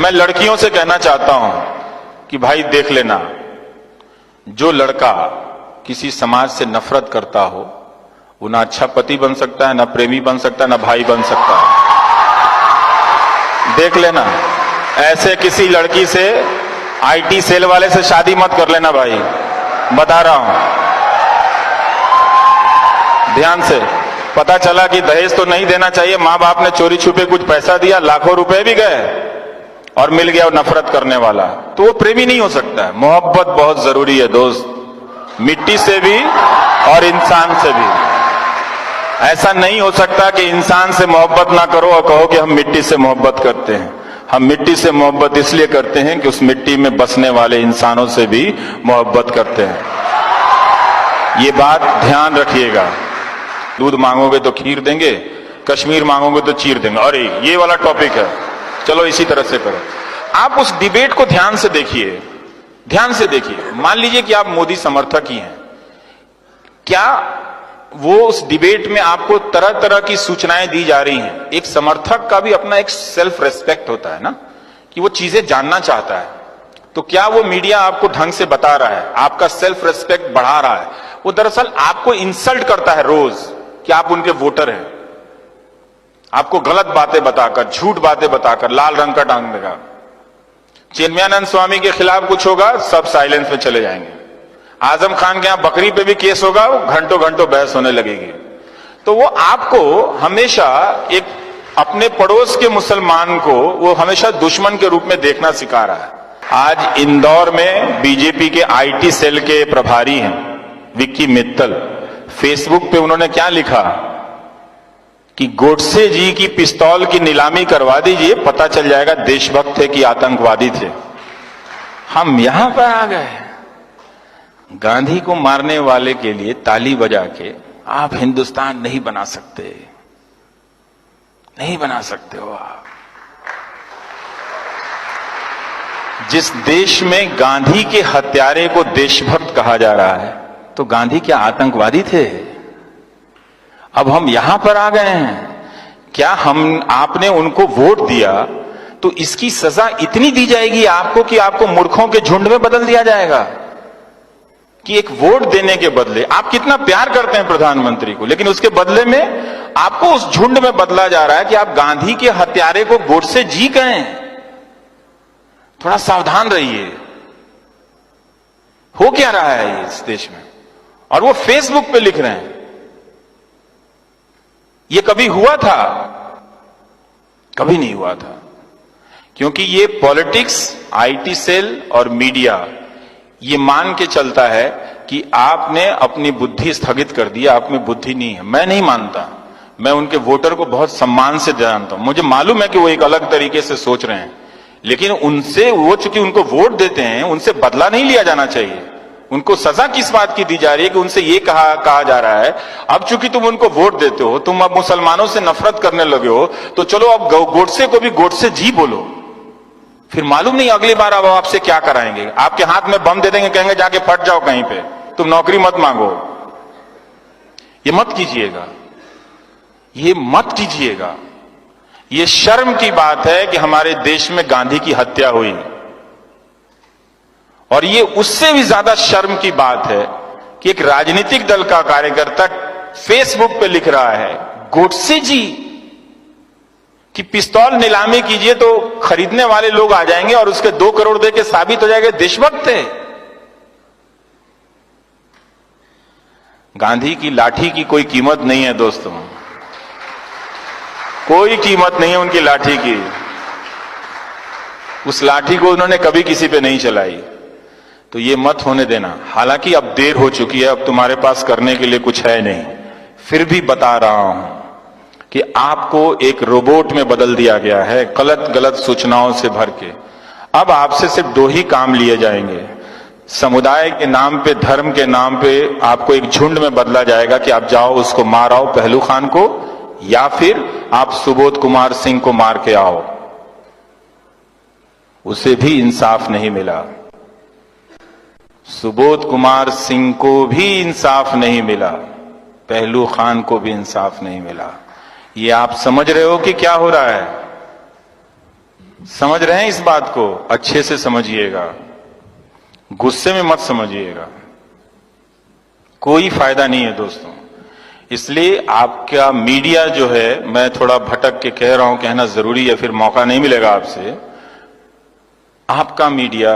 मैं लड़कियों से कहना चाहता हूं कि भाई देख लेना, जो लड़का किसी समाज से नफरत करता हो वो ना अच्छा पति बन सकता है, ना प्रेमी बन सकता है, ना भाई बन सकता है। देख लेना, ऐसे किसी लड़की से, आईटी सेल वाले से शादी मत कर लेना भाई, बता रहा हूं ध्यान से। पता चला कि दहेज तो नहीं देना चाहिए, मां बाप ने चोरी छुपे कुछ पैसा दिया, लाखों रुपए भी गए और मिल गया वो नफरत करने वाला, तो वो प्रेमी नहीं हो सकता है। मोहब्बत बहुत जरूरी है दोस्त, मिट्टी से भी और इंसान से भी। ऐसा नहीं हो सकता कि इंसान से मोहब्बत ना करो और कहो कि हम मिट्टी से मोहब्बत करते हैं। हम मिट्टी से मोहब्बत इसलिए करते हैं कि उस मिट्टी में बसने वाले इंसानों से भी मोहब्बत करते हैं। ये बात ध्यान रखिएगा। दूध मांगोगे तो खीर देंगे, कश्मीर मांगोगे तो चीर देंगे। अरे ये वाला टॉपिक है, चलो इसी तरह से करो। आप उस डिबेट को ध्यान से देखिए, ध्यान से देखिए। मान लीजिए कि आप मोदी समर्थक ही हैं, क्या वो उस डिबेट में आपको तरह तरह की सूचनाएं दी जा रही हैं। एक समर्थक का भी अपना एक सेल्फ रेस्पेक्ट होता है ना, कि वो चीजें जानना चाहता है। तो क्या वो मीडिया आपको ढंग से बता रहा है, आपका सेल्फ रेस्पेक्ट बढ़ा रहा है? वो दरअसल आपको इंसल्ट करता है रोज कि आप उनके वोटर हैं, आपको गलत बातें बताकर, झूठ बातें बताकर लाल रंग का टांग देगा। चिन्मयानंद स्वामी के खिलाफ कुछ होगा, सब साइलेंस में चले जाएंगे। आजम खान के यहां बकरी पे भी केस होगा, घंटों घंटों बहस होने लगेगी। तो वो आपको हमेशा एक अपने पड़ोस के मुसलमान को वो हमेशा दुश्मन के रूप में देखना सिखा रहा है। आज इंदौर में बीजेपी के आईटी सेल के प्रभारी हैं विक्की मित्तल, फेसबुक पे उन्होंने क्या लिखा कि गोडसे जी की पिस्तौल की नीलामी करवा दीजिए, पता चल जाएगा देशभक्त थे कि आतंकवादी थे। हम यहां पर आ गए, गांधी को मारने वाले के लिए ताली बजा के आप हिंदुस्तान नहीं बना सकते, नहीं बना सकते हो आप। जिस देश में गांधी के हत्यारे को देशभक्त कहा जा रहा है, तो गांधी क्या आतंकवादी थे? अब हम यहां पर आ गए हैं, क्या आपने उनको वोट दिया तो इसकी सजा इतनी दी जाएगी आपको कि आपको मूर्खों के झुंड में बदल दिया जाएगा? कि एक वोट देने के बदले, आप कितना प्यार करते हैं प्रधानमंत्री को, लेकिन उसके बदले में आपको उस झुंड में बदला जा रहा है कि आप गांधी के हत्यारे को गोडसे जी कहें। थोड़ा सावधान रहिए, हो क्या रहा है इस देश में। और वो फेसबुक पे लिख रहे हैं, ये कभी हुआ था? कभी नहीं हुआ था, क्योंकि ये पॉलिटिक्स, आईटी सेल और मीडिया ये मान के चलता है कि आपने अपनी बुद्धि स्थगित कर दी, आप में बुद्धि नहीं है। मैं नहीं मानता, मैं उनके वोटर को बहुत सम्मान से जानता हूं, मुझे मालूम है कि वो एक अलग तरीके से सोच रहे हैं, लेकिन उनसे वो चूंकि उनको वोट देते हैं, उनसे बदला नहीं लिया जाना चाहिए। उनको सजा किस बात की दी जा रही है कि उनसे ये कहा जा रहा है, अब चूंकि तुम उनको वोट देते हो, तुम अब मुसलमानों से नफरत करने लगे हो, तो चलो अब गोडसे को भी गोडसे जी बोलो। फिर मालूम नहीं अगली बार अब आपसे क्या कराएंगे, आपके हाथ में बम दे देंगे, कहेंगे जाके फट जाओ कहीं पे, तुम नौकरी मत मांगो। ये मत कीजिएगा, ये मत कीजिएगा। ये शर्म की बात है कि हमारे देश में गांधी की हत्या हुई, और ये उससे भी ज्यादा शर्म की बात है कि एक राजनीतिक दल का कार्यकर्ता फेसबुक पे लिख रहा है गोडसे जी कि पिस्तौल नीलामी कीजिए तो खरीदने वाले लोग आ जाएंगे और उसके 2 करोड़ दे के साबित हो जाएगा देशभक्त थे। गांधी की लाठी की कोई कीमत नहीं है दोस्तों, कोई कीमत नहीं है उनकी लाठी की। उस लाठी को उन्होंने कभी किसी पे नहीं चलाई, तो ये मत होने देना। हालांकि अब देर हो चुकी है, अब तुम्हारे पास करने के लिए कुछ है नहीं, फिर भी बता रहा हूं कि आपको एक रोबोट में बदल दिया गया है, गलत सूचनाओं से भर के। अब आपसे सिर्फ 2 ही काम लिए जाएंगे, समुदाय के नाम पे, धर्म के नाम पे आपको एक झुंड में बदला जाएगा कि आप जाओ उसको मार आओ, पहलू खान को, या फिर आप सुबोध कुमार सिंह को मार के आओ। उसे भी इंसाफ नहीं मिला, सुबोध कुमार सिंह को भी इंसाफ नहीं मिला, पहलू खान को भी इंसाफ नहीं मिला। ये आप समझ रहे हो कि क्या हो रहा है? समझ रहे हैं इस बात को? अच्छे से समझिएगा, गुस्से में मत समझिएगा, कोई फायदा नहीं है दोस्तों। इसलिए आपका मीडिया जो है, मैं थोड़ा भटक के कह रहा हूं, कहना जरूरी है, फिर मौका नहीं मिलेगा आपसे। आपका मीडिया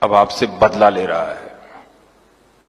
अब आपसे बदला ले रहा है।